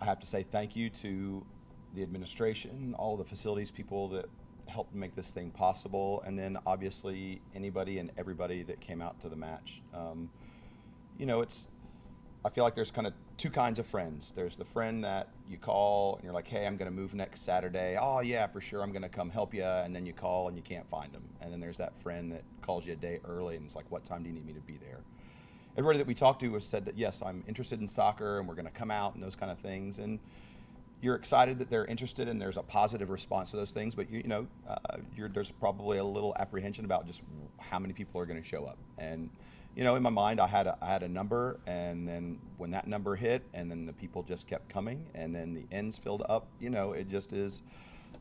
I have to say thank you to the administration, all the facilities people that helped make this thing possible, and then obviously anybody and everybody that came out to the match. It's I feel like there's kind of two kinds of friends. There's the friend that you call and you're like, hey, I'm going to move next Saturday. Oh, yeah, for sure. I'm going to come help you. And then you call and you can't find them. And then there's that friend that calls you a day early and it's like, what time do you need me to be there? Everybody that we talked to has said that, yes, I'm interested in soccer and we're going to come out and those kind of things. And you're excited that they're interested and there's a positive response to those things. But, there's probably a little apprehension about just how many people are going to show up. And in my mind, I had a number, and then when that number hit, and then the people just kept coming, and then the ends filled up. It just is.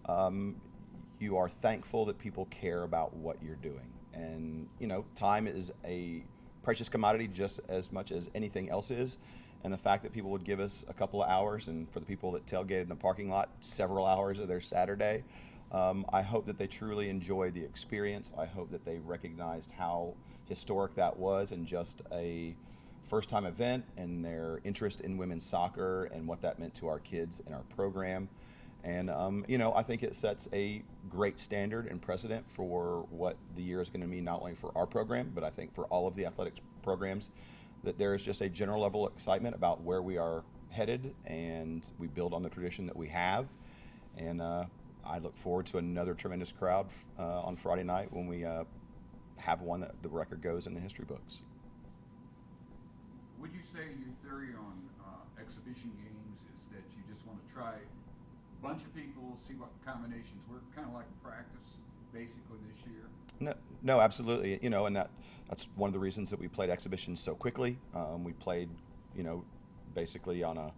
You are thankful that people care about what you're doing, and time is a precious commodity just as much as anything else is. And the fact that people would give us a couple of hours, and for the people that tailgated in the parking lot, several hours of their Saturday. I hope that they truly enjoyed the experience. I hope that they recognized how historic that was and just a first-time event and their interest in women's soccer and what that meant to our kids and our program. And, I think it sets a great standard and precedent for what the year is going to mean, not only for our program, but I think for all of the athletics programs, that there is just a general level of excitement about where we are headed, and we build on the tradition that we have. And I look forward to another tremendous crowd on Friday night when we have one that the record goes in the history books. Would you say your theory on exhibition games is that you just want to try a bunch of people, see what combinations work, kind of like practice basically this year? No, absolutely. And that's one of the reasons that we played exhibitions so quickly. We played, basically on a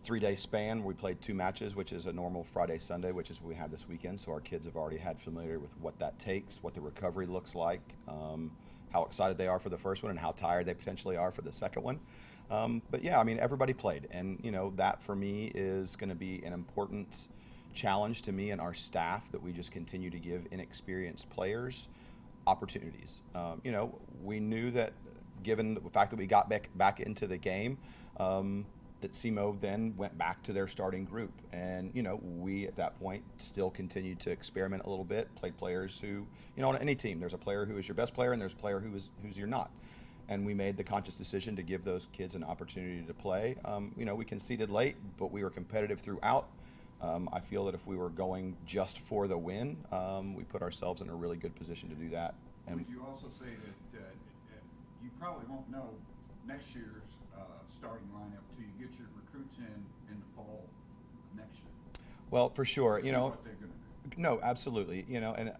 3-day span. We played 2 matches, which is a normal Friday, Sunday, which is what we have this weekend. So our kids have already had familiar with what that takes, what the recovery looks like, how excited they are for the first one, and how tired they potentially are for the second one. But yeah, everybody played, and that for me is going to be an important challenge to me and our staff, that we just continue to give inexperienced players opportunities. We knew that, given the fact that we got back into the game, that SEMO then went back to their starting group. And, we at that point still continued to experiment a little bit, played players who, on any team, there's a player who is your best player and there's a player who's you're not. And we made the conscious decision to give those kids an opportunity to play. We conceded late, but we were competitive throughout. I feel that if we were going just for the win, we put ourselves in a really good position to do that. And would you also say that you probably won't know next year's starting lineup till you get your recruits in the fall of next year? Well, for sure, See what they're going to do. No, absolutely, and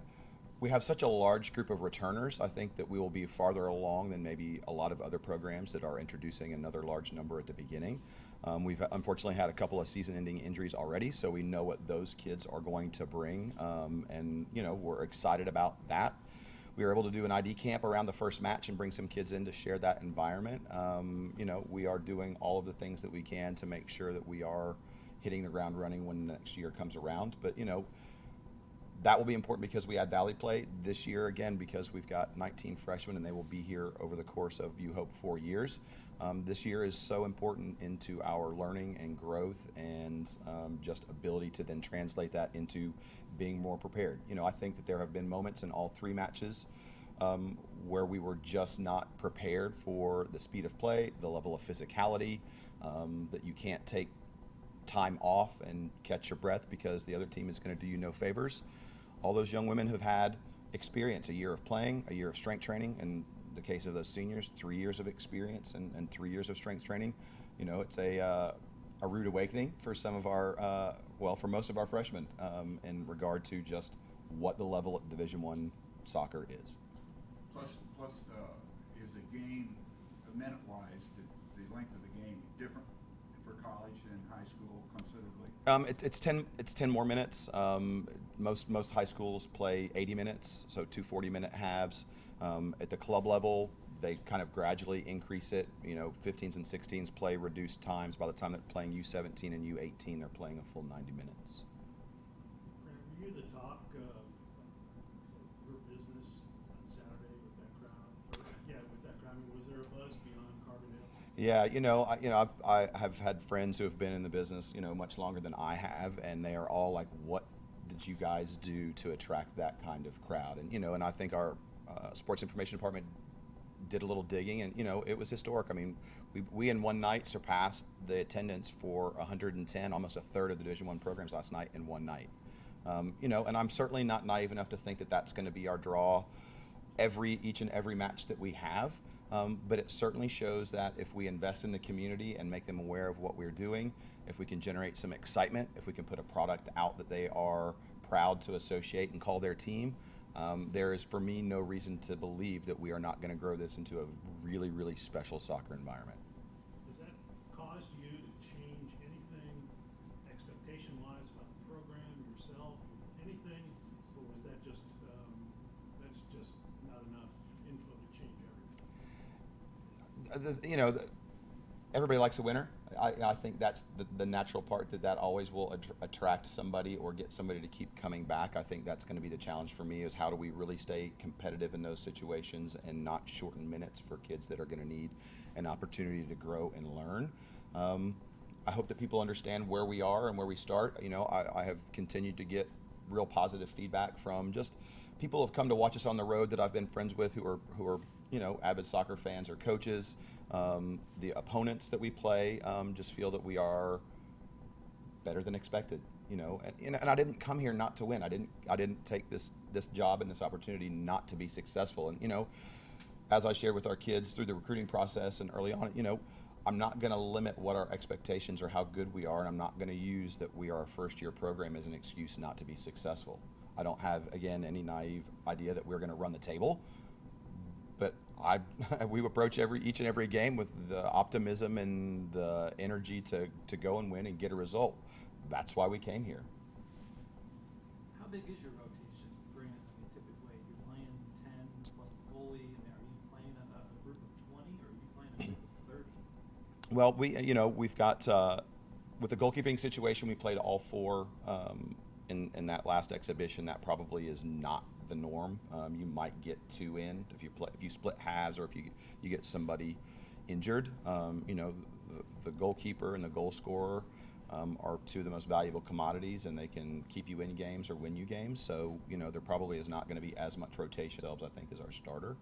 we have such a large group of returners. I think that we will be farther along than maybe a lot of other programs that are introducing another large number at the beginning. We've unfortunately had a couple of season-ending injuries already, so we know what those kids are going to bring, and we're excited about that. We were able to do an ID camp around the first match and bring some kids in to share that environment. We are doing all of the things that we can to make sure that we are hitting the ground running when the next year comes around. But, that will be important because we had Valley play this year again, because we've got 19 freshmen and they will be here over the course of, you hope, 4 years. This year is so important into our learning and growth and just ability to then translate that into being more prepared. I think that there have been moments in all 3 matches where we were just not prepared for the speed of play, the level of physicality, that you can't take time off and catch your breath because the other team is going to do you no favors. All those young women have had experience, a year of playing, a year of strength training. In the case of those seniors, 3 years of experience and 3 years of strength training. It's a rude awakening for some of our, for most of our freshmen in regard to just what the level of Division I soccer is. Plus, is the game, minute-wise, the length of the game different for college and high school considerably? It's 10 more minutes. Most high schools play 80 minutes, so 2 40-minute halves. At the club level, they kind of gradually increase it. 15s and 16s play reduced times. By the time they're playing U17 and U18, they're playing a full 90 minutes. Were you the talk of your business on Saturday with that crowd? With that crowd, was there a buzz beyond Carbondale? Yeah, I have had friends who have been in the business, much longer than I have, and they are all like, "What did you guys do to attract that kind of crowd?" And I think our sports information department did a little digging, and it was historic. I mean, we in one night surpassed the attendance for 110, almost a third of the Division One programs last night in one night. And I'm certainly not naive enough to think that that's going to be our draw each and every match that we have. But it certainly shows that if we invest in the community and make them aware of what we're doing, if we can generate some excitement, if we can put a product out that they are proud to associate and call their team, there is, for me, no reason to believe that we are not going to grow this into a really, really special soccer environment. Has that caused you to change anything expectation-wise about the program, yourself, anything? Or was that just, that's just not enough info to change everything? Everybody likes a winner. I think that's the natural part, that always will attract somebody or get somebody to keep coming back. I think that's going to be the challenge for me, is how do we really stay competitive in those situations and not shorten minutes for kids that are going to need an opportunity to grow and learn. I hope that people understand where we are and where we start. I have continued to get real positive feedback from just people who have come to watch us on the road that I've been friends with, who are avid soccer fans or coaches. The opponents that we play just feel that we are better than expected. And I didn't come here not to win. I didn't take this job and this opportunity not to be successful. And as I shared with our kids through the recruiting process and early on, I'm not going to limit what our expectations or how good we are, and I'm not going to use that we are a first-year program as an excuse not to be successful. I don't have, again, any naive idea that we're going to run the table, but we approach each and every game with the optimism and the energy to go and win and get a result. That's why we came here. How big is your rotation, Grant? I mean, typically you're playing 10 plus the goalie, and are you playing a group of 20, or are you playing a group of 30? Well, we've got with the goalkeeping situation, we played all four in that last exhibition. That probably is not the norm. You might get two in if you split halves, or if you get somebody injured. The goalkeeper and the goal scorer are two of the most valuable commodities, and they can keep you in games or win you games. So there probably is not going to be as much rotation, I think, as our starter.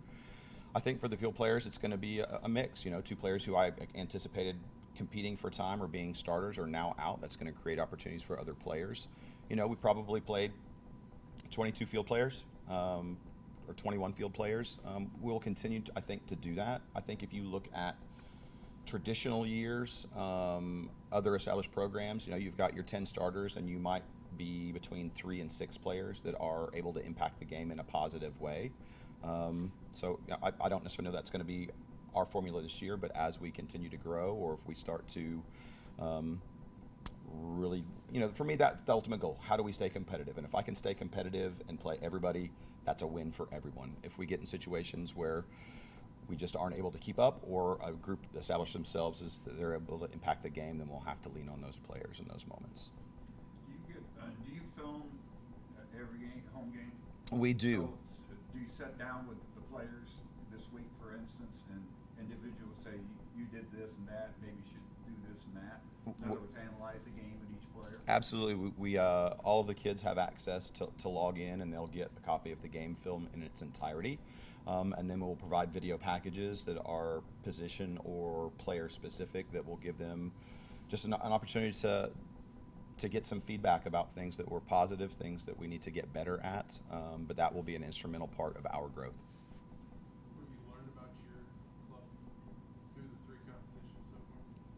I think for the field players, it's going to be a mix. Two players who I anticipated competing for time or being starters are now out. That's going to create opportunities for other players. We probably played 22 field players or 21 field players. We'll continue, to do that. I think if you look at traditional years, other established programs, you've got your 10 starters, and you might be between 3 and 6 players that are able to impact the game in a positive way. So I don't necessarily know that's going to be our formula this year, but as we continue to grow, or if we start to really, for me, that's the ultimate goal. How do we stay competitive? And if I can stay competitive and play everybody, that's a win for everyone. If we get in situations where we just aren't able to keep up, or a group establish themselves as they're able to impact the game, then we'll have to lean on those players in those moments. Do you film every home game? We do. So, do you sit down with the players this week, for instance, and individuals say, you did this and that, maybe you should do this and that? In other words, analyze the game with each player? Absolutely. We all of the kids have access to log in, and they'll get a copy of the game film in its entirety. And then we'll provide video packages that are position or player specific that will give them just an opportunity to get some feedback about things that were positive, things that we need to get better at. But that will be an instrumental part of our growth. What have you learned about your club through the 3 competitions so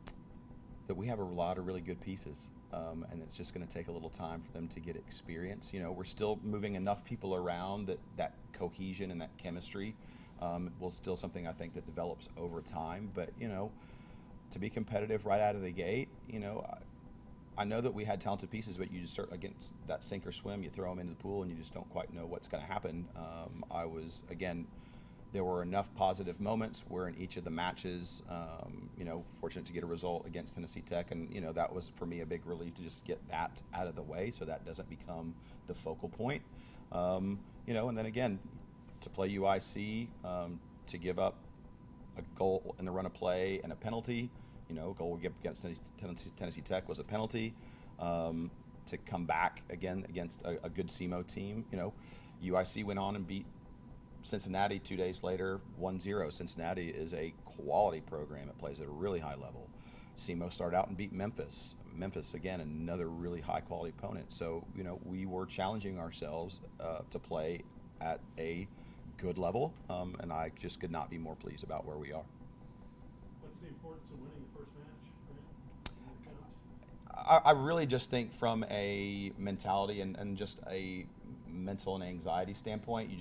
far? That we have a lot of really good pieces, and it's just going to take a little time for them to get experience. We're still moving enough people around that cohesion and that chemistry will still something I think that develops over time. But to be competitive right out of the gate, I know that we had talented pieces, but you just start against that sink or swim. You throw them into the pool, and you just don't quite know what's going to happen. There were enough positive moments where in each of the matches, fortunate to get a result against Tennessee Tech, and that was for me a big relief to just get that out of the way, so that doesn't become the focal point. And then again, to play UIC, to give up a goal in the run of play and a penalty. Goal we get against Tennessee Tech was a penalty. To come back again against a good SEMO team. UIC went on and beat Cincinnati 2 days later, 1-0. Cincinnati is a quality program. It plays at a really high level. SEMO started out and beat Memphis. Memphis, again, another really high-quality opponent. So, we were challenging ourselves to play at a good level, and I just could not be more pleased about where we are. What's the importance of winning the first match for him? I really just think from a mentality and just a mental and anxiety standpoint,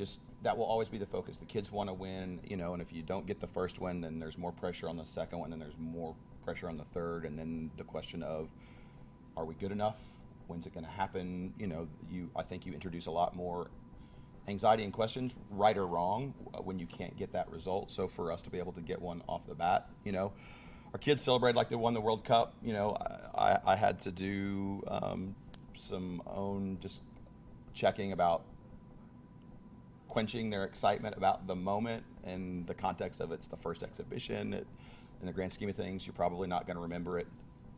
that will always be the focus. The kids want to win, and if you don't get the first win, then there's more pressure on the second one, and there's more pressure on the third, and then the question of, are we good enough? When's it going to happen? I think you introduce a lot more anxiety and questions, right or wrong, when you can't get that result. So for us to be able to get one off the bat, our kids celebrated like they won the World Cup. I had to do some own just checking about quenching their excitement about the moment in the context of it's the first exhibition. In the grand scheme of things, you're probably not going to remember it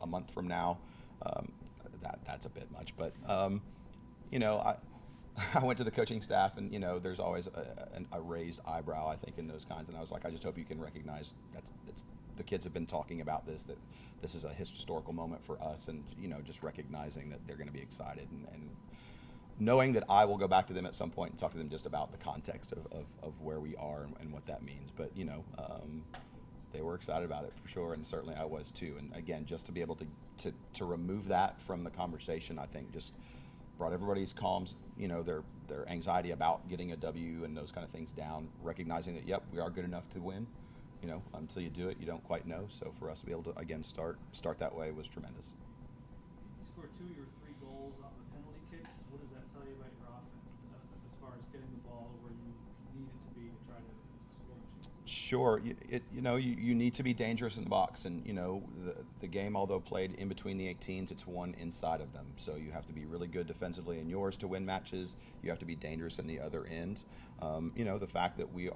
a month from now. That's a bit much, but I went to the coaching staff, and there's always a raised eyebrow, I think, in those kinds. And I was like, I just hope you can recognize the kids have been talking about this, that this is a historical moment for us, and just recognizing that they're going to be excited, and knowing that I will go back to them at some point and talk to them just about the context of where we are and what that means. But they were excited about it for sure, and certainly I was too. And again, just to be able to remove that from the conversation, I think just brought everybody's calms, their anxiety about getting a W and those kind of things down, recognizing that, yep, we are good enough to win. Until you do it, you don't quite know. So for us to be able to, again, start that way was tremendous. You scored 2 of your 3 goals off the penalty kicks. What does that tell you about your offense as far as getting the ball where you need it to be to try to score chances? Sure. You need to be dangerous in the box. And, the game, although played in between the 18s, it's won inside of them. So you have to be really good defensively in yours to win matches. You have to be dangerous in the other ends. The fact that we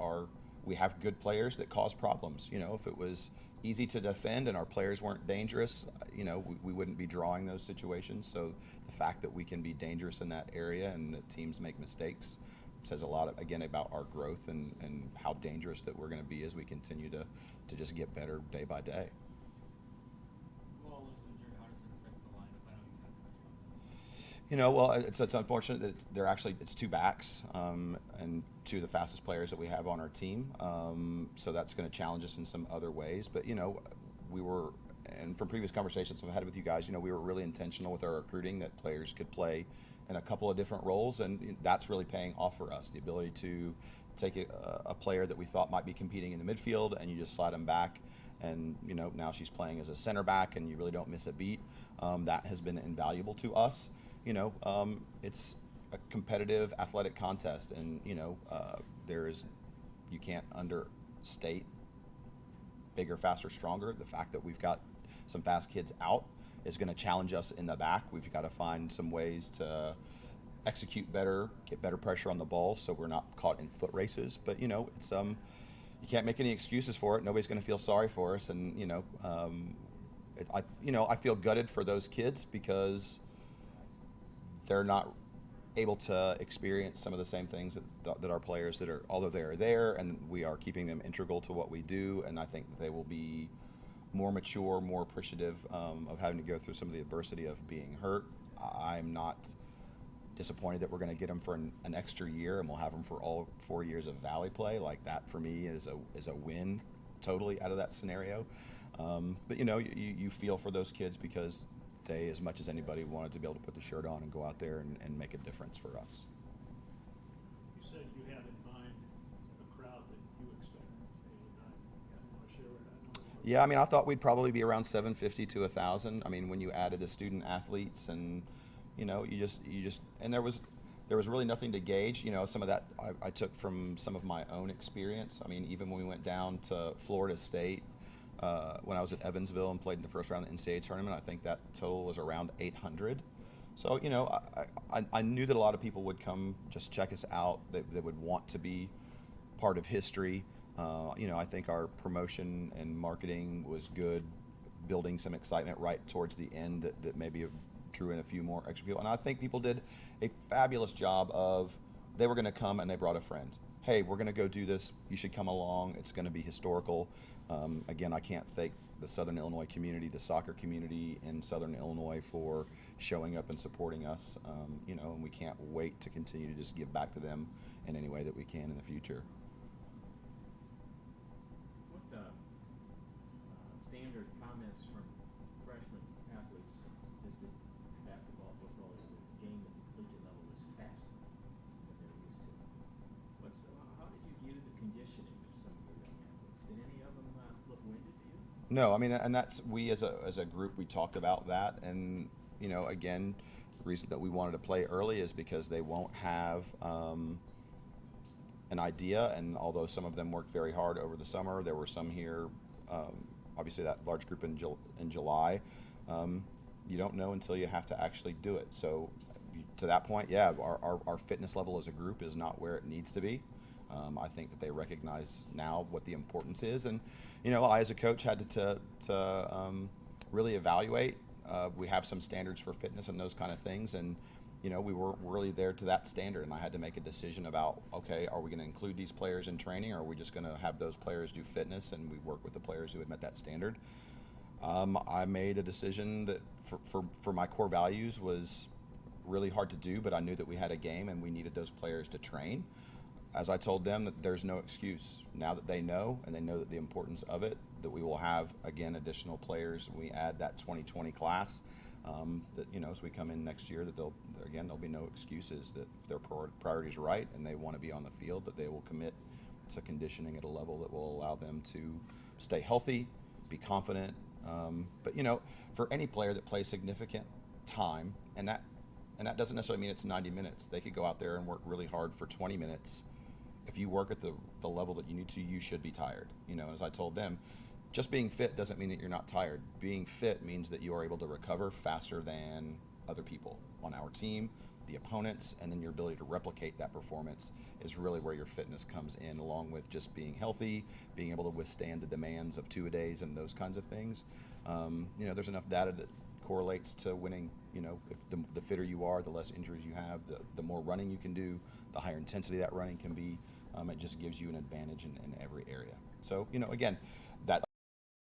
have good players that cause problems. If it was easy to defend and our players weren't dangerous, we wouldn't be drawing those situations. So the fact that we can be dangerous in that area and that teams make mistakes says a lot, again, about our growth and how dangerous that we're going to be as we continue to just get better day by day. Well, is injured, how does it affect the lineup? I know you kind of touched on this. Well, it's unfortunate that it's 2 backs and 2 of the fastest players that we have on our team. So that's going to challenge us in some other ways. But, we were, and from previous conversations I've had with you guys, we were really intentional with our recruiting that players could play in a couple of different roles, and that's really paying off for us. The ability to take a player that we thought might be competing in the midfield, and you just slide them back, and now she's playing as a center back, and you really don't miss a beat. That has been invaluable to us. It's a competitive athletic contest, and you can't understate bigger, faster, stronger. The fact that we've got some fast kids out is going to challenge us in the back. We've got to find some ways to execute better, get better pressure on the ball, so we're not caught in foot races. But it's you can't make any excuses for it. Nobody's going to feel sorry for us, and I feel gutted for those kids because they're not able to experience some of the same things that our players that are, although they are there, and we are keeping them integral to what we do. And I think that they will be more mature, more appreciative of having to go through some of the adversity of being hurt. I'm not disappointed that we're going to get them for an extra year, and we'll have them for all 4 years of Valley play. Like, that for me is a win totally out of that scenario. But you feel for those kids because they, as much as anybody, wanted to be able to put the shirt on and go out there and make a difference for us. You said you had in mind a crowd that you expect. You want to share that number? Yeah, I thought we'd probably be around 750 to 1,000. When you added the student athletes, and you just and there was really nothing to gauge. Some of that I took from some of my own experience. Even when we went down to Florida State, when I was at Evansville and played in the first round of the NCAA tournament, I think that total was around 800. So, I knew that a lot of people would come just check us out, that would want to be part of history. I think our promotion and marketing was good, building some excitement right towards the end that maybe drew in a few more extra people. And I think people did a fabulous job of, they were going to come and they brought a friend. Hey, we're going to go do this. You should come along. It's going to be historical. Again, I can't thank the Southern Illinois community, the soccer community in Southern Illinois for showing up and supporting us. And we can't wait to continue to just give back to them in any way that we can in the future. What standard comments from freshman athletes is that basketball, football is the game at the collegiate level is faster than they're used to? How did you view the conditioning of some of your young athletes? Did any of them look winded to you? No, I mean, and that's, we as a group, we talked about that, and again, the reason that we wanted to play early is because they won't have an idea, and although some of them worked very hard over the summer, there were some here, obviously that large group in July, you don't know until you have to actually do it. So to that point, yeah, our fitness level as a group is not where it needs to be. I think that they recognize now what the importance is, and I as a coach had to really evaluate. We have some standards for fitness and those kind of things, and we weren't really there to that standard, and I had to make a decision about, okay, are we going to include these players in training, or are we just going to have those players do fitness and we work with the players who had met that standard? I made a decision that for my core values was really hard to do, but I knew that we had a game and we needed those players to train. As I told them, that there's no excuse. Now that they know, and they know that the importance of it, that we will have, again, additional players. We add that 2020 class, that, as we come in next year, that there'll be no excuses, that if their priorities are right and they want to be on the field, that they will commit to conditioning at a level that will allow them to stay healthy, be confident. But, for any player that plays significant time, and that doesn't necessarily mean it's 90 minutes. They could go out there and work really hard for 20 minutes. If you work at the level that you need to, you should be tired. As I told them, just being fit doesn't mean that you're not tired. Being fit means that you are able to recover faster than other people on our team, the opponents, and then your ability to replicate that performance is really where your fitness comes in, along with just being healthy, being able to withstand the demands of two-a-days and those kinds of things. There's enough data that correlates to winning. If the fitter you are, the less injuries you have, the more running you can do, the higher intensity that running can be. It just gives you an advantage in every area. So, again, that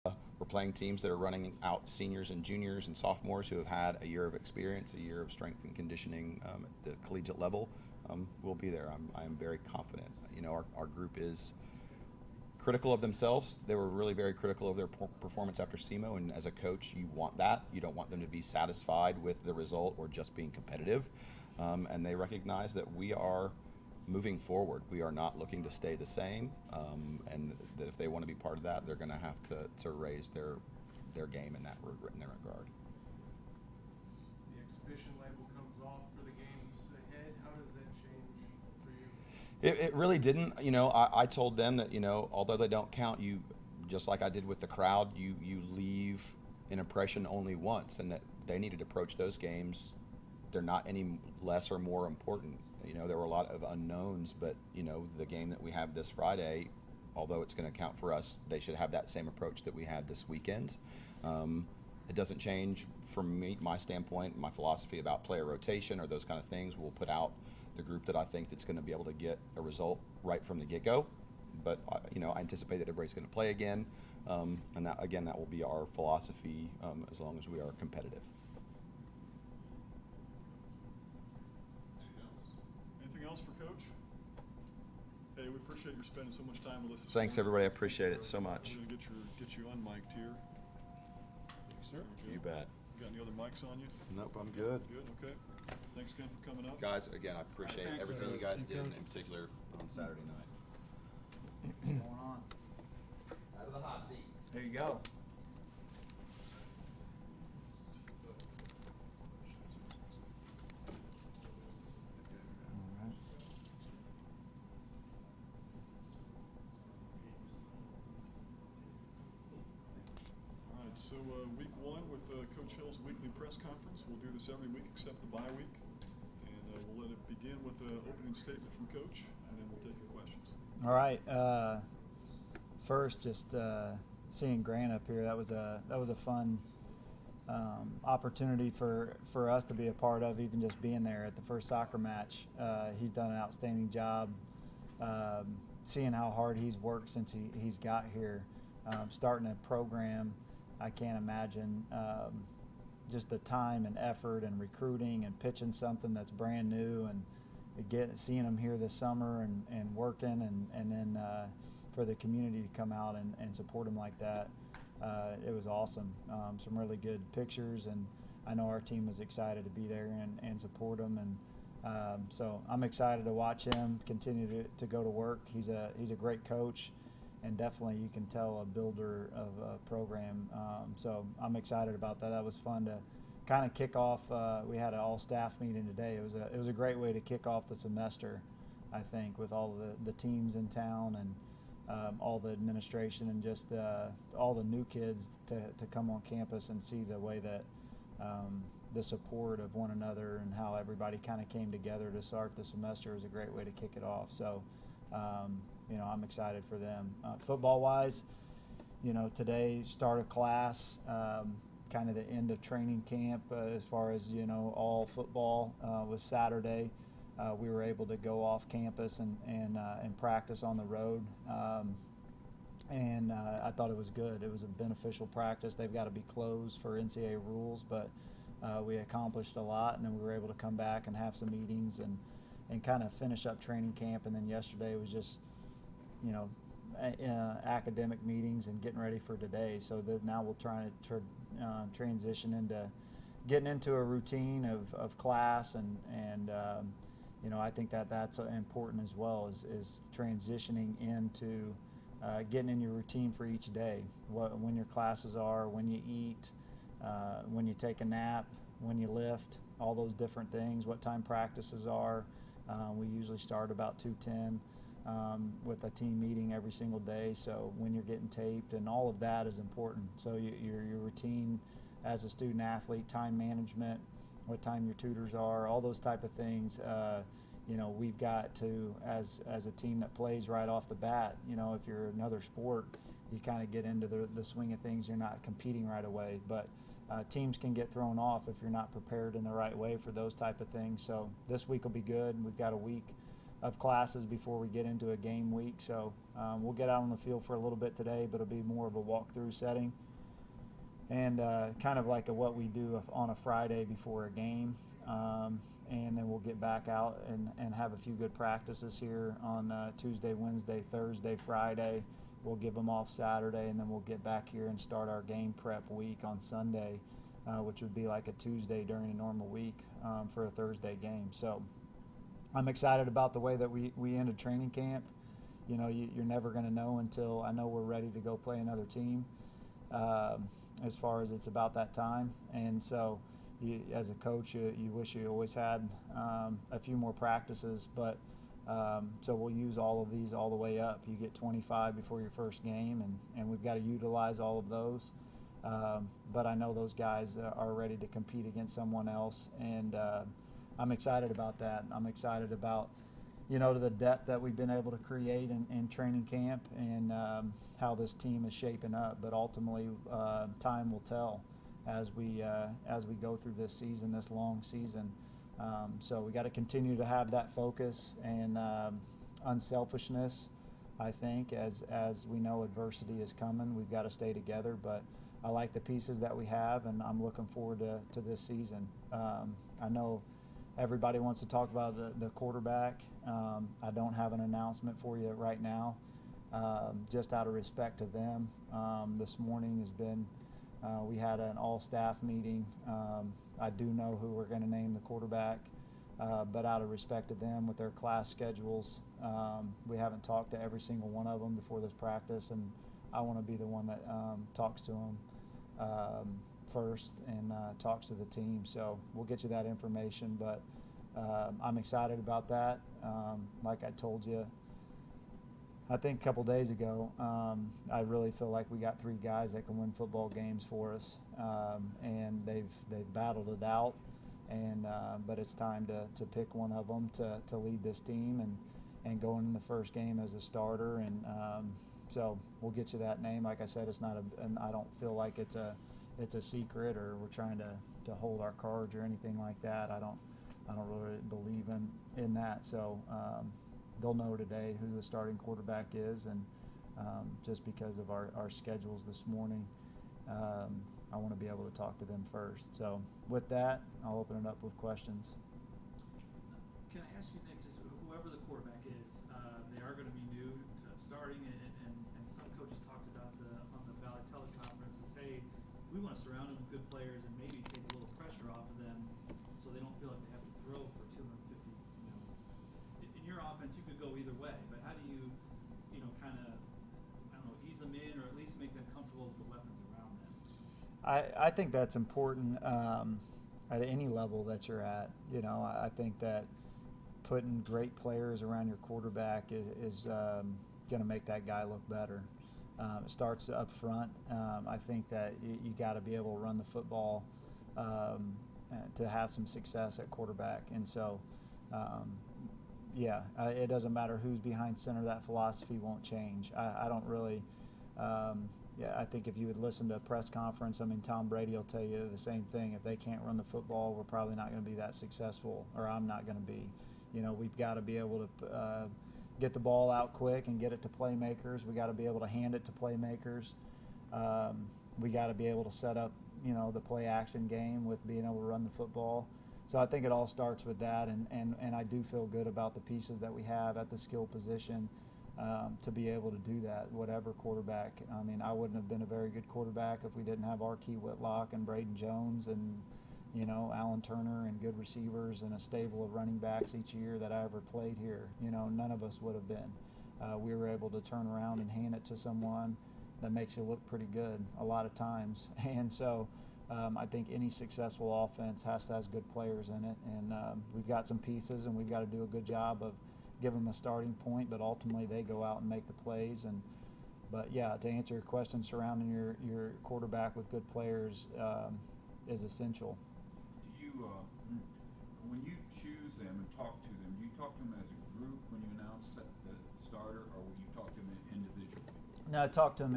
we're playing teams that are running out seniors and juniors and sophomores who have had a year of experience, a year of strength and conditioning at the collegiate level. We'll be there. I am very confident. Our group is critical of themselves. They were really very critical of their performance after SEMO, and as a coach, you want that. You don't want them to be satisfied with the result or just being competitive. And they recognize that we are moving forward. We are not looking to stay the same, and that if they want to be part of that, they're going to have to raise their game in that regard. The exhibition label comes off for the games ahead. How does that change for you? It really didn't. I told them that, although they don't count, you, just like I did with the crowd, you leave an impression only once, and that they needed to approach those games. They're not any less or more important. There were a lot of unknowns, but, the game that we have this Friday, although it's going to count for us, they should have that same approach that we had this weekend. It doesn't change from my standpoint, my philosophy about player rotation or those kind of things. We'll put out the group that I think that's going to be able to get a result right from the get-go. But, I anticipate that everybody's going to play again. And that will be our philosophy as long as we are competitive. Anything else for Coach? Hey, we appreciate you spending so much time with us this Thanks, morning. everybody. I appreciate it so much. We're going to get you unmiked here. Sir. You bet. Got any other mics on you? Nope, I'm good. Good, okay. Thanks again for coming up. Guys, again, I appreciate Thanks, everything sir. you guys Thank did, you. in particular on Saturday night. What's going on? Out of the hot seat. There you go. All right, so week one with Coach Hill's weekly press conference. We'll do this every week except the bye week. And we'll let it begin with an opening statement from Coach, and then we'll take your questions. All right. first, just seeing Grant up here, that was a fun opportunity for us to be a part of, even just being there at the first soccer match. He's done an outstanding job. Seeing how hard he's worked since he's got here, starting a program, I can't imagine just the time and effort and recruiting and pitching something that's brand new and seeing him here this summer and working and then for the community to come out and support him like that. It was awesome. Some really good pictures, and I know our team was excited to be there and support him. And so I'm excited to watch him continue to go to work. He's a great coach, and definitely you can tell a builder of a program. So I'm excited about that. That was fun to kind of kick off. We had an all-staff meeting today. It was a great way to kick off the semester, I think, with all the teams in town and all the administration and just all the new kids to come on campus and see the way that the support of one another and how everybody kind of came together to start the semester is a great way to kick it off. So, I'm excited for them. Football-wise, today start of class, kind of the end of training camp as far as, all football was Saturday. We were able to go off campus and practice on the road. And I thought it was good. It was a beneficial practice. They've got to be closed for NCAA rules, but we accomplished a lot, and then we were able to come back and have some meetings and kind of finish up training camp. And then yesterday was just, academic meetings and getting ready for today. So that now we'll try to transition into getting into a routine of class and I think that's important as well, is transitioning into getting in your routine for each day, when your classes are, when you eat, when you take a nap, when you lift, all those different things, what time practices are. We usually start about 2:10 with a team meeting every single day, so when you're getting taped, and all of that is important. So your routine as a student athlete, time management, what time your tutors are, all those type of things. We've got to, as a team that plays right off the bat, if you're another sport, you kind of get into the swing of things. You're not competing right away, but teams can get thrown off if you're not prepared in the right way for those type of things. So this week will be good. We've got a week of classes before we get into a game week. So we'll get out on the field for a little bit today, but it'll be more of a walkthrough setting. And kind of like what we do on a Friday before a game. And then we'll get back out and have a few good practices here on Tuesday, Wednesday, Thursday, Friday. We'll give them off Saturday, and then we'll get back here and start our game prep week on Sunday, which would be like a Tuesday during a normal week for a Thursday game. So I'm excited about the way that we ended training camp. You're never going to know until I know we're ready to go play another team. As far as it's about that time, and so as a coach, you wish you always had a few more practices, but so we'll use all of these all the way up. You get 25 before your first game, and we've got to utilize all of those. But I know those guys are ready to compete against someone else, and I'm excited about that. I'm excited about the depth that we've been able to create in training camp and how this team is shaping up. But ultimately, time will tell as we go through this season, this long season. So we got to continue to have that focus and unselfishness. I think as we know adversity is coming, we've got to stay together. But I like the pieces that we have, and I'm looking forward to this season. I know everybody wants to talk about the quarterback. I don't have an announcement for you right now, just out of respect to them. This morning has been, we had an all-staff meeting. I do know who we're going to name the quarterback, but out of respect to them with their class schedules, we haven't talked to every single one of them before this practice, and I want to be the one that talks to them first and talks to the team. So we'll get you that information, but I'm excited about that. Like I told you, I think a couple days ago, I really feel like we got three guys that can win football games for us, and they've battled it out. And but it's time to pick one of them to lead this team and go in the first game as a starter. And So we'll get you that name. Like I said, it's not and I don't feel like it's a secret or we're trying to hold our cards or anything like that. I don't really believe in that. So they'll know today who the starting quarterback is, and just because of our schedules this morning, I want to be able to talk to them first. So with that, I'll open it up with questions. Can I ask you, Nick, just whoever the quarterback is, they are going to be new to starting, and some coaches talked about on the Valley teleconference is, hey, we want to surround them with good players and maybe take a little pressure off of them so they don't feel like they have to throw for 250. In your offense, you could go either way, but how do you kind of, I don't know, ease them in or at least make them comfortable with the weapons around them? I think that's important at any level that you're at. I think that putting great players around your quarterback is going to make that guy look better. It starts up front. I think that you got to be able to run the football to have some success at quarterback. And so, it doesn't matter who's behind center. That philosophy won't change. I don't really. I think if you would listen to a press conference, Tom Brady will tell you the same thing. If they can't run the football, we're probably not going to be that successful, or I'm not going to be. We've got to be able to get the ball out quick and get it to playmakers. We got to be able to hand it to playmakers. We got to be able to set up, the play action game with being able to run the football. So I think it all starts with that, and I do feel good about the pieces that we have at the skill position to be able to do that, whatever quarterback. I wouldn't have been a very good quarterback if we didn't have Arkey Whitlock and Braden Jones and Alan Turner and good receivers and a stable of running backs each year that I ever played here. None of us would have been. We were able to turn around and hand it to someone that makes you look pretty good a lot of times. And so I think any successful offense has to have good players in it. And we've got some pieces, and we've got to do a good job of giving them a starting point, but ultimately they go out and make the plays. But to answer your question, surrounding your quarterback with good players is essential. Do you, when you choose them and talk to them, do you talk to them as a group when you announce the starter, or will you talk to them individually? No, talk to them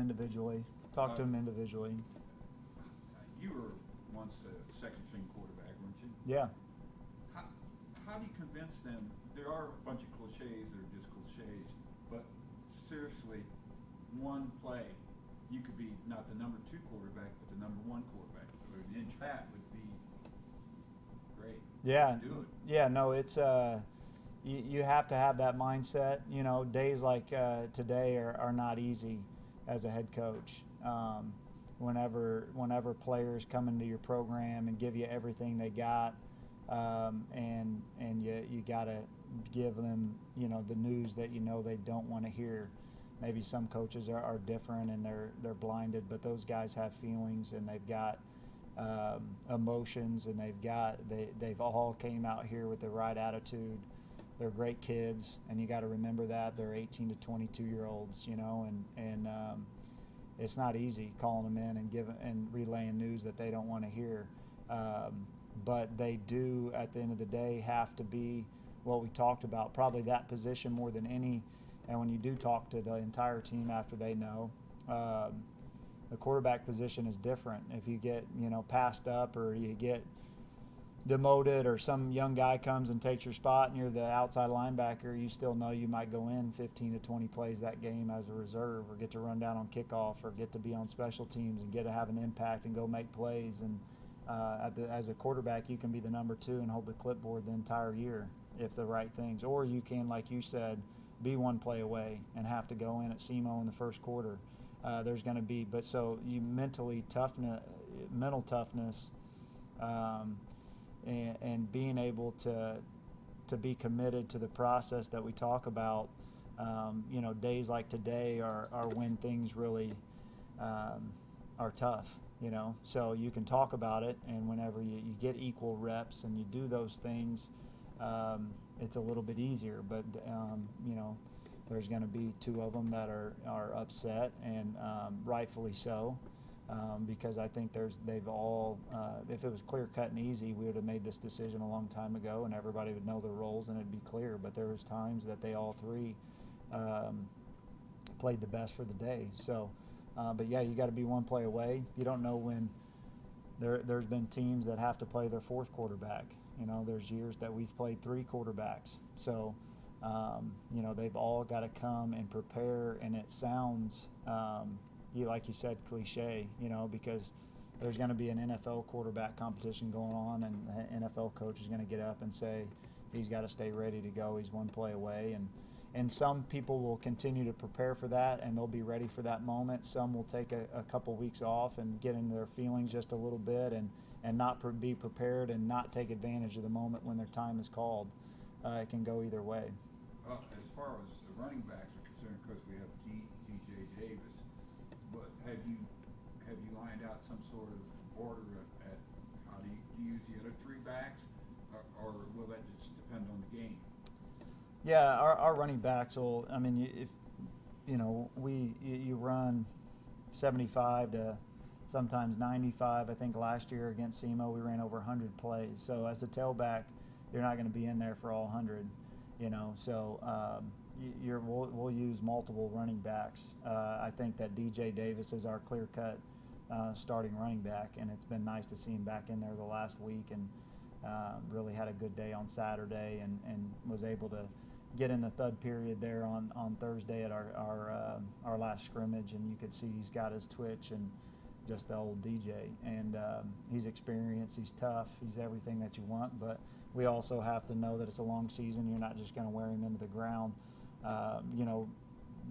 individually. You were once a second-string quarterback, weren't you? Yeah. How do you convince them? There are a bunch of cliches that are just cliches, but seriously, one play, you could be not the number 2 quarterback, but the number 1 quarterback. Or an inch that would be great. Yeah. Do it. Yeah. No, it's you have to have that mindset. Days like today are not easy as a head coach. Whenever players come into your program and give you everything they got, and you got to give them the news that they don't want to hear. Maybe some coaches are different and they're blinded, but those guys have feelings and they've got emotions, and they've all came out here with the right attitude. They're great kids, and you got to remember that they're 18 to 22-year-olds, and it's not easy calling them in and relaying news that they don't want to hear. But they do, at the end of the day, have to be what we talked about, probably that position more than any. And when you do talk to the entire team after they know, the quarterback position is different. If you get, passed up, or you get demoted, or some young guy comes and takes your spot and you're the outside linebacker, you still know you might go in 15 to 20 plays that game as a reserve, or get to run down on kickoff, or get to be on special teams and get to have an impact and go make plays. And as a quarterback, you can be the number 2 and hold the clipboard the entire year if the right things, or you can, like you said, be one play away and have to go in at SEMO in the first quarter. There's going to be, but so you mental toughness, and being able to be committed to the process that we talk about. Days like today are when things really are tough. So you can talk about it, and whenever you get equal reps and you do those things, it's a little bit easier. But there's going to be 2 of them that are upset, and rightfully so, because I think they've all. If it was clear cut and easy, we would have made this decision a long time ago, and everybody would know their roles and it'd be clear. But there was times that they all 3 played the best for the day. So, but yeah, you got to be one play away. You don't know when. There's been teams that have to play their fourth quarterback. You know, there's years that we've played 3 quarterbacks. So, you know, they've all got to come and prepare. And it sounds, like you said, cliche, you know, because there's going to be an NFL quarterback competition going on, and the NFL coach is going to get up and say he's got to stay ready to go. He's one play away. And some people will continue to prepare for that, and they'll be ready for that moment. Some will take a couple weeks off and get into their feelings just a little bit and not be prepared and not take advantage of the moment when their time is called. It can go either way. As far as the running backs are concerned, because we have DJ Davis, but have you lined out some sort of order at how do you use the other 3 backs, or will that just depend on the game? Yeah, our running backs will. I mean, if you know, you run 75 to sometimes 95. I think last year against SEMO we ran over 100 plays. So as a tailback, you're not going to be in there for all 100. You know, so we'll use multiple running backs. I think that DJ Davis is our clear-cut starting running back, and it's been nice to see him back in there the last week, and really had a good day on Saturday, and was able to get in the third period there on Thursday at our last scrimmage, and you could see he's got his twitch and just the old DJ, and he's experienced, he's tough, he's everything that you want, but we also have to know that it's a long season. You're not just going to wear him into the ground. You know,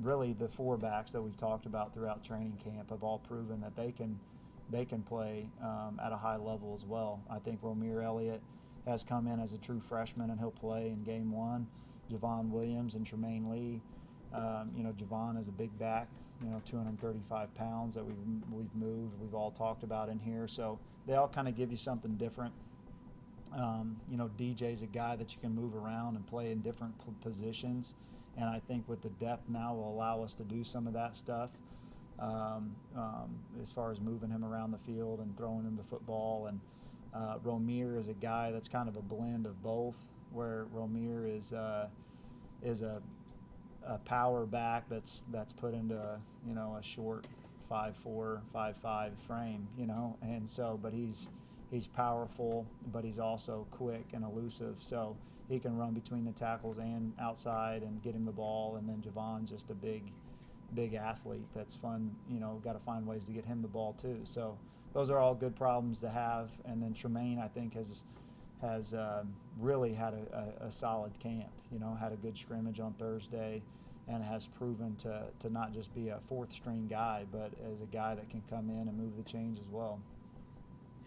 really the 4 backs that we've talked about throughout training camp have all proven that they can play at a high level as well. I think Romir Elliott has come in as a true freshman, and he'll play in game 1. Javon Williams and Tremaine Lee. You know, Javon is a big back, you know, 235 pounds that we've moved. We've all talked about in here. So they all kind of give you something different. You know, DJ's a guy that you can move around and play in different positions. And I think with the depth now will allow us to do some of that stuff as far as moving him around the field and throwing him the football. And Romir is a guy that's kind of a blend of both, where Romir is a power back that's put into a short 5'4", 5'5" frame, you know, and so but he's powerful, but he's also quick and elusive, so he can run between the tackles and outside and get him the ball. And then Javon's just a big athlete that's fun, you know, got to find ways to get him the ball too. So those are all good problems to have. And then Tremaine, I think, has really had a solid camp, you know, had a good scrimmage on Thursday, and has proven to not just be a 4th string guy, but as a guy that can come in and move the chains as well.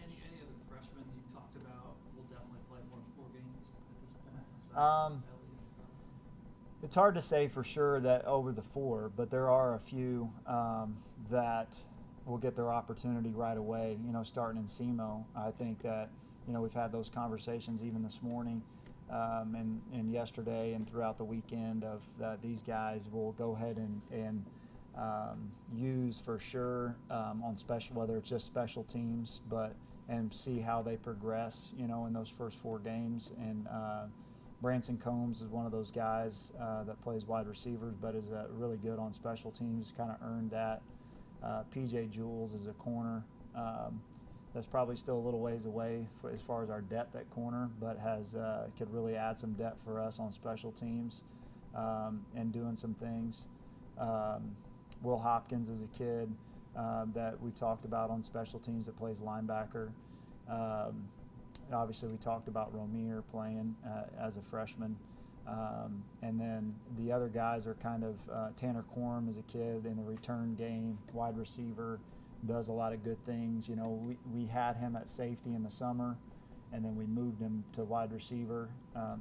Any of the freshmen you've talked about will definitely play more than 4 games at this point? Besides Elliott? It's hard to say for sure that over the 4, but there are a few that will get their opportunity right away, you know, starting in SEMO. I think that, you know, we've had those conversations even this morning and yesterday and throughout the weekend of that these guys will go ahead and use for sure on special, whether it's just special teams, and see how they progress, you know, in those first 4 games. And Branson Combs is one of those guys that plays wide receivers, but is really good on special teams, kind of earned that. PJ Jules is a corner. That's probably still a little ways away as far as our depth at corner, but could really add some depth for us on special teams and doing some things. Will Hopkins is a kid that we've talked about on special teams that plays linebacker. Obviously, we talked about Romir playing as a freshman. And then the other guys are kind of Tanner Quorum is a kid in the return game, wide receiver, does a lot of good things. You know, we had him at safety in the summer, and then we moved him to wide receiver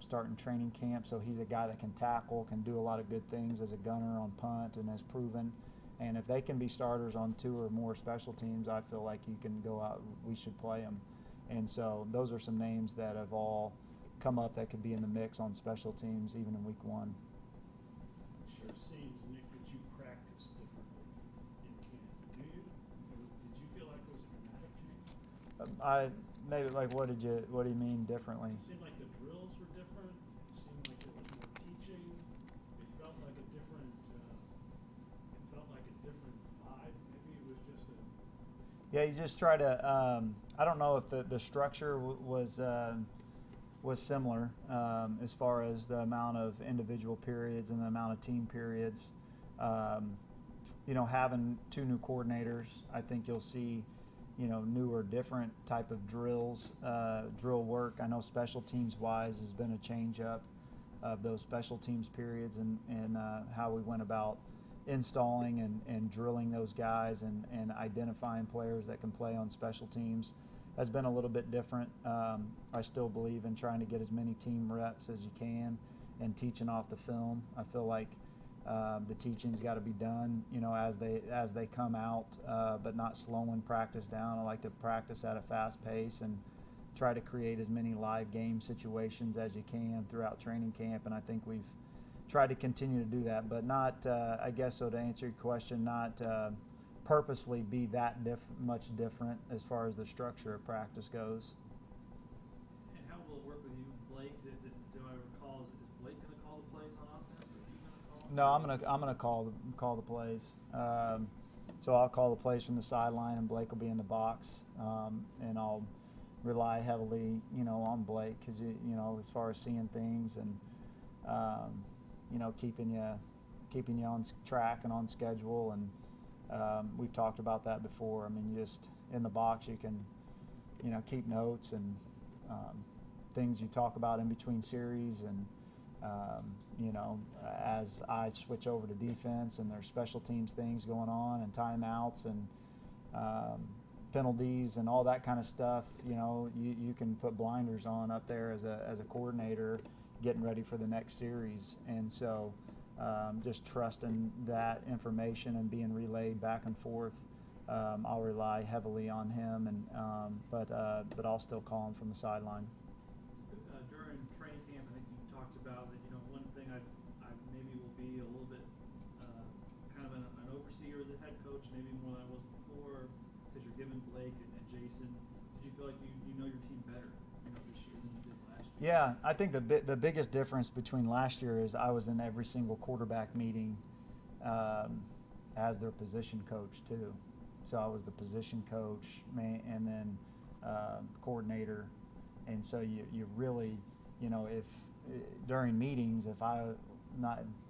starting training camp. So he's a guy that can tackle, can do a lot of good things as a gunner on punt, and has proven. And if they can be starters on 2 or more special teams, I feel like you can go out, we should play them. And so those are some names that have all come up that could be in the mix on special teams even in week 1. It sure seems, Nick, that you practice differently in camp. Do you? Did you feel like it was a dramatic change? Maybe like what do you mean differently? It seemed like the drills were different. It seemed like there was more teaching. It felt like a different Yeah, you just try to. I don't know if the structure was similar as far as the amount of individual periods and the amount of team periods. Having two new coordinators, I think you'll see, new or different type of drills, drill work. I know special teams wise has been a change up of those special teams periods and how we went about installing and drilling those guys and identifying players that can play on special teams has been a little bit different. I still believe in trying to get as many team reps as you can and teaching off the film. I feel like the teaching's got to be done, as they come out, but not slowing practice down. I like to practice at a fast pace and try to create as many live game situations as you can throughout training camp, and I think we've tried to continue to do that, but not, I guess, so to answer your question, not purposefully be that much different as far as the structure of practice goes. And how will it work with you, Blake? Do I recall, is Blake going to call the plays on offense, or are you going to call them? No, I'm gonna call the plays. So I'll call the plays from the sideline, and Blake will be in the box, and I'll rely heavily, on Blake because as far as seeing things and keeping you on track and on schedule, and we've talked about that before. I mean, just in the box you can keep notes and things you talk about in between series, and as I switch over to defense and there's special teams things going on and timeouts and penalties and all that kind of stuff, you can put blinders on up there as a coordinator getting ready for the next series. And so just trusting that information and being relayed back and forth, I'll rely heavily on him, and but I'll still call him from the sideline. During training camp, I think you talked about that, one thing I maybe will be a little bit kind of an overseer as a head coach, maybe more than I was before, because you're giving Blake and Jason. Did you feel like you know your team better, this year than you did last year? Yeah, I think the biggest difference between last year is I was in every single quarterback meeting as their position coach too. So I was the position coach and then coordinator, and so you really, if during meetings, if I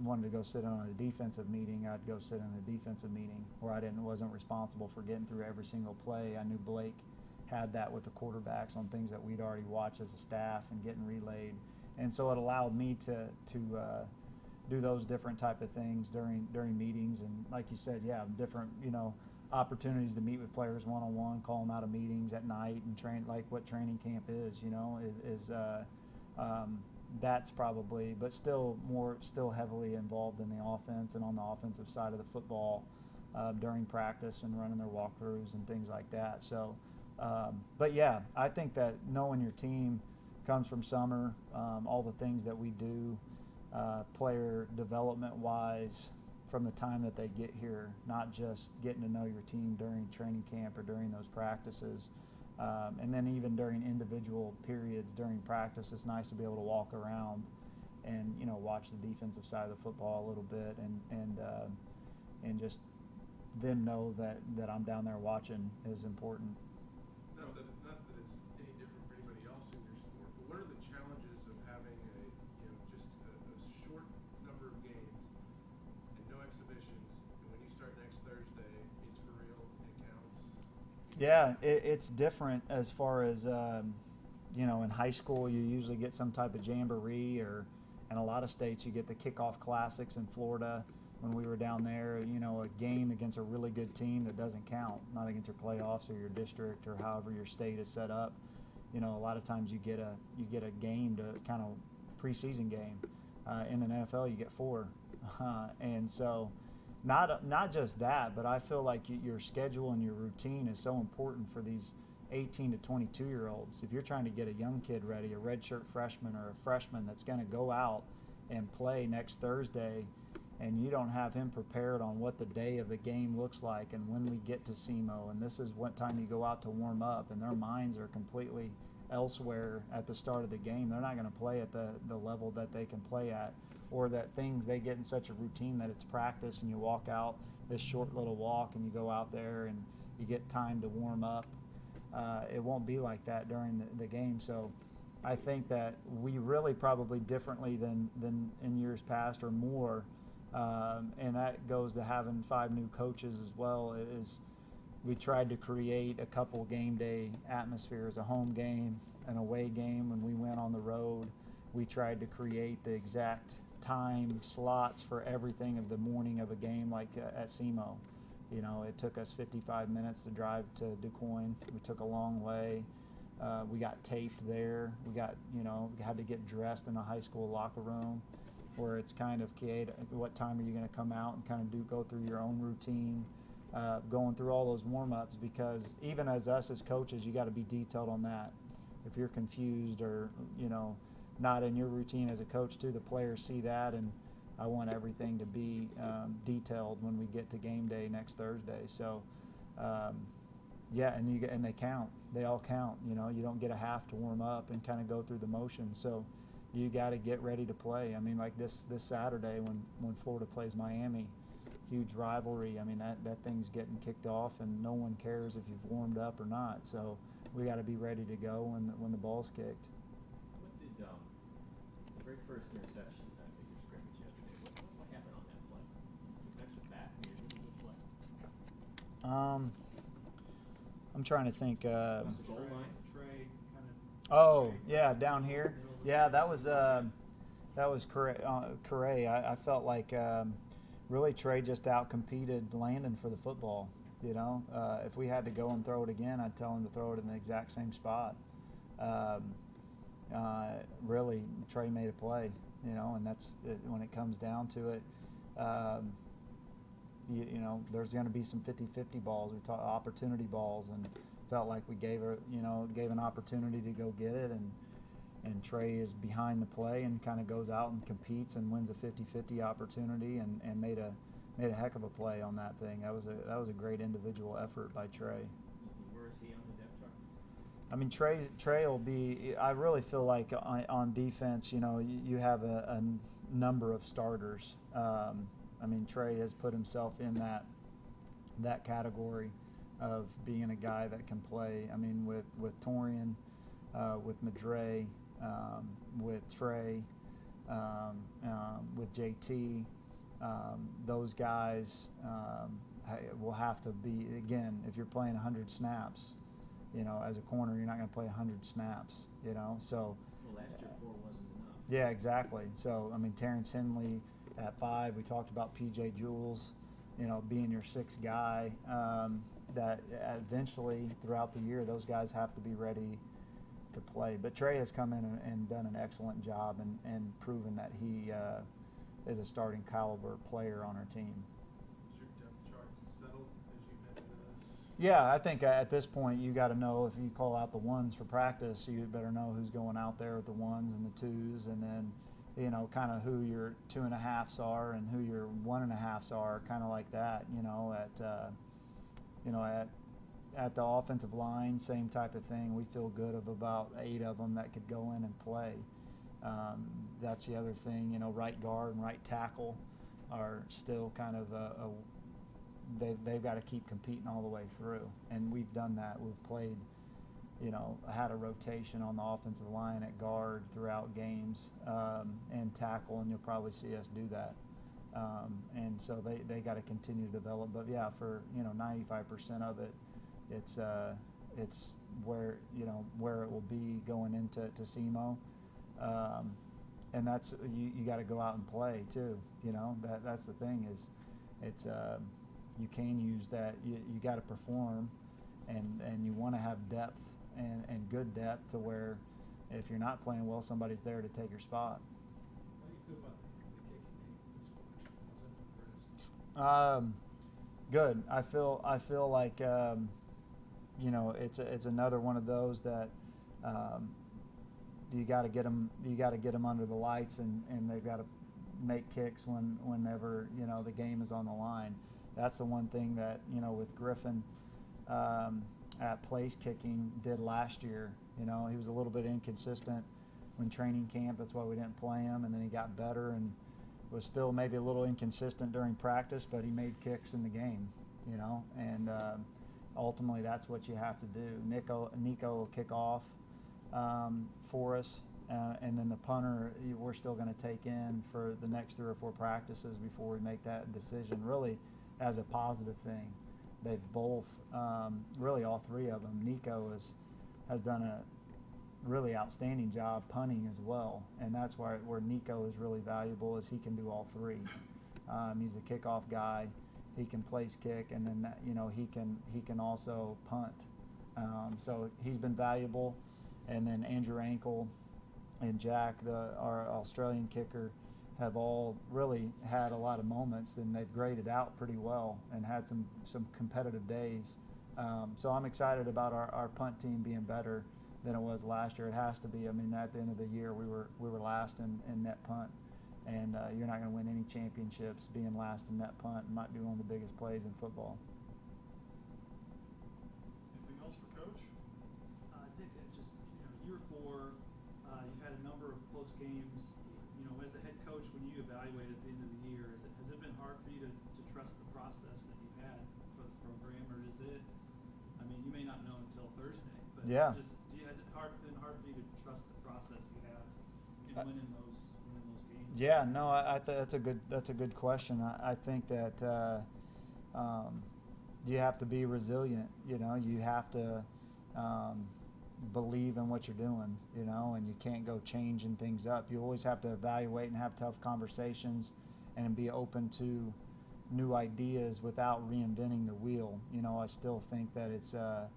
wanted to go sit on a defensive meeting, I'd go sit in a defensive meeting where I wasn't responsible for getting through every single play. I knew Blake had that with the quarterbacks on things that we'd already watched as a staff and getting relayed, and so it allowed me to do those different type of things during meetings, and like you said, different opportunities to meet with players one-on-one, call them out of meetings at night and train, like what training camp is, that's probably, but still heavily involved in the offense and on the offensive side of the football during practice and running their walkthroughs and things like that. So, but yeah, I think that knowing your team comes from summer, all the things that we do player development wise from the time that they get here, not just getting to know your team during training camp or during those practices. And then even during individual periods during practice, it's nice to be able to walk around and watch the defensive side of the football a little bit, and just them know that I'm down there watching is important. No, not that it's any different for anybody else in your sport, but what are the challenges of having just a short number of games and no exhibitions, and when you start next Thursday, it's for real, it counts? Yeah, it's different as far as in high school you usually get some type of jamboree, or in a lot of states you get the kickoff classics in Florida. When we were down there, a game against a really good team that doesn't count, not against your playoffs or your district or however your state is set up. A lot of times you get a game to kind of preseason game. In the NFL you get 4, and so. Not just that, but I feel like your schedule and your routine is so important for these 18 to 22-year-olds. If you're trying to get a young kid ready, a redshirt freshman or a freshman that's going to go out and play next Thursday, and you don't have him prepared on what the day of the game looks like and when we get to SEMO, and this is what time you go out to warm up, and their minds are completely elsewhere at the start of the game, they're not going to play at the level that they can play at, or that things they get in such a routine that it's practice and you walk out this short little walk and you go out there you get time to warm up. It won't be like that during the game. So I think that we really probably differently than in years past or more, and that goes to having 5 new coaches as well, is we tried to create a couple game day atmospheres, a home game, an away game. When we went on the road, we tried to create the exact time slots for everything of the morning of a game, like at SEMO. You know, it took us 55 minutes to drive to DuQuoin. We took a long way. We got taped there. We had to get dressed in a high school locker room, where it's kind of what time are you going to come out and kind of go through your own routine, going through all those warm-ups, because even as coaches, you got to be detailed on that. If you're confused or, not in your routine as a coach too, the players see that, and I want everything to be detailed when we get to game day next Thursday. So, and they count. They all count. You don't get a half to warm up and kind of go through the motions. So, you got to get ready to play. I mean, like this Saturday when Florida plays Miami, huge rivalry. I mean, that thing's getting kicked off, and no one cares if you've warmed up or not. So, we got to be ready to go when the ball's kicked. What did the very first interception, I think your scrimmage yesterday, what happened on that play? Defensive back, I mean, it was a good play. I'm trying to think. Across the goal line? Trey kind of. Oh, yeah, down here. Yeah, that was Correa. I felt like really Trey just outcompeted Landon for the football. If we had to go and throw it again, I'd tell him to throw it in the exact same spot. Really, Trey made a play, and that's it. When it comes down to it. There's going to be some 50-50 balls. We talk opportunity balls, and felt like we gave an opportunity to go get it, and Trey is behind the play and kind of goes out and competes and wins a 50-50 opportunity and made a heck of a play on that thing. That was a great individual effort by Trey. Where is he on the depth chart? I mean, Trey will be. I really feel like on defense, you have a number of starters. I mean, Trey has put himself in that category of being a guy that can play. I mean, with Torian, with Madre, with Trey, with JT, those guys will have to be, again, if you're playing 100 snaps, as a corner, you're not going to play 100 snaps, so. Well, last year 4 wasn't enough. Yeah, exactly. So, I mean, Terrence Henley at 5, we talked about P.J. Jules, being your 6th guy, that eventually throughout the year, those guys have to be ready to play. But Trey has come in and done an excellent job and proven that he is a starting caliber player on our team. Is your depth chart settled as you head into this? Yeah, I think at this point you got to know, if you call out the ones for practice, you better know who's going out there with the 1s and the 2s, and then kind of who your 2.5s are and who your 1.5s are, kind of like that. At the offensive line, same type of thing. We feel good of about 8 of them that could go in and play. That's the other thing. Right guard and right tackle are still kind of they've got to keep competing all the way through, and we've done that. We've played. Had a rotation on the offensive line at guard throughout games, and tackle, and you'll probably see us do that. And so they got to continue to develop. But yeah, for 95% of it, it's where it will be going into SEMO, and that's you got to go out and play too. That's the thing is, it's you can use that. You got to perform, and you want to have depth. And good depth to where if you're not playing well, somebody's there to take your spot. How do you feel about the kicking game this week? Good. I feel like it's another one of those that you got to get them. You got to get them under the lights, and they've got to make kicks whenever the game is on the line. That's the one thing that with Griffin. At place kicking did last year. He was a little bit inconsistent when training camp. That's why we didn't play him, and then he got better and was still maybe a little inconsistent during practice, but he made kicks in the game, and ultimately that's what you have to do. Nico will kick off for us, and then the punter we're still going to take in for the next 3 or 4 practices before we make that decision, really as a positive thing. They've both, really all 3 of them, Nico has done a really outstanding job punting as well, and that's where Nico is really valuable, is he can do all 3. He's the kickoff guy, he can place kick, and then he can also punt. So he's been valuable, and then Andrew Ankle and Jack, our Australian kicker, have all really had a lot of moments, and they've graded out pretty well and had some competitive days. So I'm excited about our punt team being better than it was last year. It has to be. I mean, at the end of the year, we were last in net punt, and you're not going to win any championships being last in net punt. It might be one of the biggest plays in football. Anything else for Coach? Nick, just year 4, you've had a number of close games. As a head coach, when you evaluate at the end of the year, has it been hard for you to trust the process that you've had for the program, or is it? I mean, you may not know until Thursday, but Yeah. has it been hard for you to trust the process you have in winning those games? Yeah, no, that's a good question. I think that you have to be resilient. You have to believe in what you're doing. And you can't go changing things up. You always have to evaluate and have tough conversations, and be open to new ideas without reinventing the wheel. I still think that it's the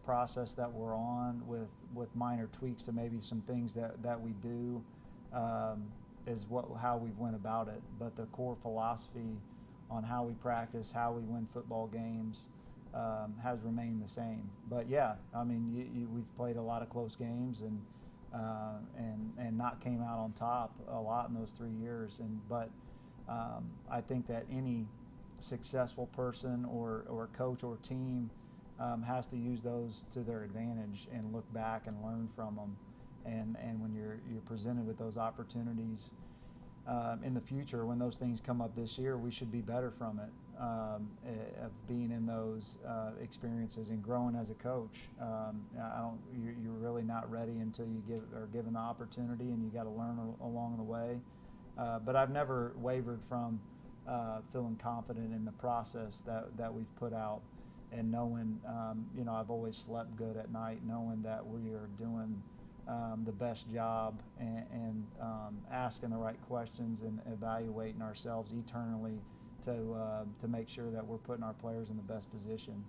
process that we're on with minor tweaks to maybe some things that we do is how we went about it. But the core philosophy on how we practice, how we win football games, has remained the same. But yeah, I mean, we've played a lot of close games and not came out on top a lot in those 3 years. But I think that any successful person or coach or team has to use those to their advantage and look back and learn from them. And when you're presented with those opportunities in the future, when those things come up this year, we should be better from it, of being in those experiences and growing as a coach. You're really not ready until you are given the opportunity, and you got to learn along the way. But I've never wavered from feeling confident in the process that we've put out, and knowing, I've always slept good at night, knowing that we are doing the best job and asking the right questions and evaluating ourselves eternally to make sure that we're putting our players in the best position.